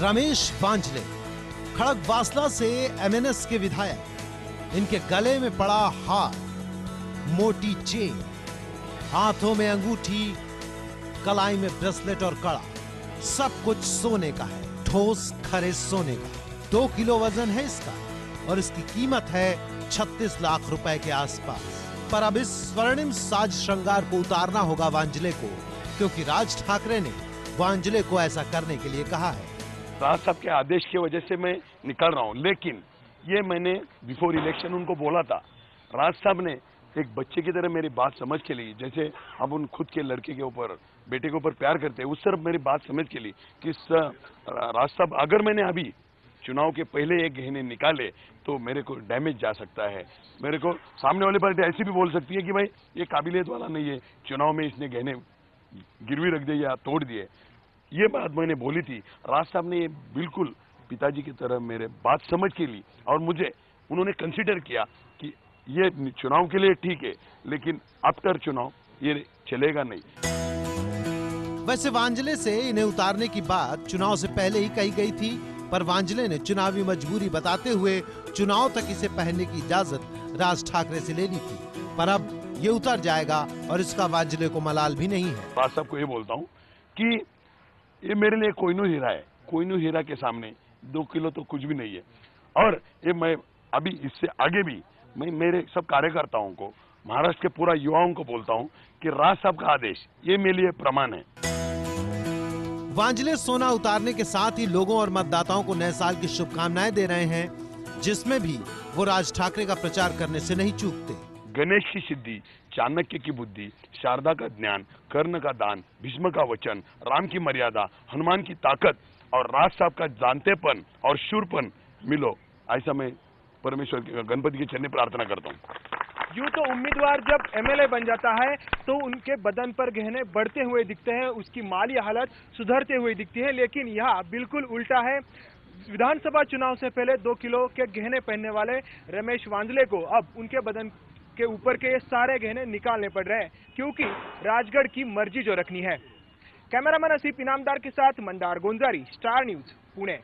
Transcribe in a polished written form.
रमेश वांजले खड़गवासला से एमएनएस के विधायक। इनके गले में पड़ा हार, मोटी चेन, हाथों में अंगूठी, कलाई में ब्रेसलेट और कड़ा, सब कुछ सोने का है, ठोस खरे सोने का। 2 किलो वजन है इसका और इसकी कीमत है 36 लाख रुपए के आसपास। पर अब इस स्वर्णिम साज श्रृंगार को उतारना होगा वांजले को, क्योंकि राज ठाकरे ने वांजले को ऐसा करने के लिए कहा है। राज साहब के आदेश की वजह से मैं निकल रहा हूं, लेकिन ये मैंने बिफोर इलेक्शन उनको बोला था। राज साहब ने एक बच्चे की तरह मेरी बात समझ के ली, जैसे हम उन खुद के लड़के के ऊपर, बेटे के ऊपर प्यार करते हैं, उस तरफ मेरी बात समझ के ली कि राज साहब अगर मैंने अभी चुनाव के पहले एक गहने निकाले तो मेरे को डैमेज जा सकता है। मेरे को सामने वाली पार्टी ऐसी भी बोल सकती है कि भाई ये काबिलियत वाला नहीं है, चुनाव में इसने गहने गिरवी रख दिए या तोड़ दिए। ये बात मैंने बोली थी। राज साहब ने ये बिल्कुल पिताजी की तरह मेरे बात समझ के ली और मुझे उन्होंने कंसीडर किया कि ये चुनाव के लिए ठीक है, लेकिन आफ्टर चुनाव ये चलेगा नहीं। वैसे वांजले से इन्हें उतारने की बात चुनाव से पहले ही कही गई थी, पर वांजले ने चुनावी मजबूरी बताते हुए चुनाव तक इसे पहनने की इजाजत राज ठाकरे से ले ली थी। पर अब ये उतर जाएगा और इसका वांजले को मलाल भी नहीं है। राज साहब को ये बोलता हूँ कि ये मेरे लिए कोहिनूर हीरा है। कोहिनूर हीरा के सामने 2 किलो तो कुछ भी नहीं है। और ये मैं अभी इससे आगे भी मैं मेरे सब कार्यकर्ताओं को, महाराष्ट्र के पूरा युवाओं को बोलता हूँ कि राज साहब का आदेश ये मेरे लिए प्रमाण है। वांजले सोना उतारने के साथ ही लोगों और मतदाताओं को नए साल की शुभकामनाएं दे रहे हैं, जिसमें भी वो राज ठाकरे का प्रचार करने से नहीं चूकते। गणेश की सिद्धि, चाणक्य की बुद्धि, शारदा का ज्ञान, कर्ण का दान, भीष्म का वचन, राम की मर्यादा, हनुमान की ताकत और राज साहब का जानतेपन और शूरपन मिलो, ऐसा मैं परमेश्वर के गणपति के चरण प्रार्थना करता हूँ। यूं तो उम्मीदवार जब एमएलए बन जाता है तो उनके बदन पर गहने बढ़ते हुए दिखते हैं, उसकी माली हालत सुधरते हुए दिखती है, लेकिन यहाँ बिल्कुल उल्टा है। विधानसभा चुनाव से पहले 2 किलो के गहने पहनने वाले रमेश वांजले को अब उनके बदन के ऊपर के सारे गहने निकालने पड़ रहे हैं, क्योंकि राजगढ़ की मर्जी जो रखनी है। कैमरामैन असीफ इनामदार के साथ मंदार गोंजारी, स्टार न्यूज, पुणे।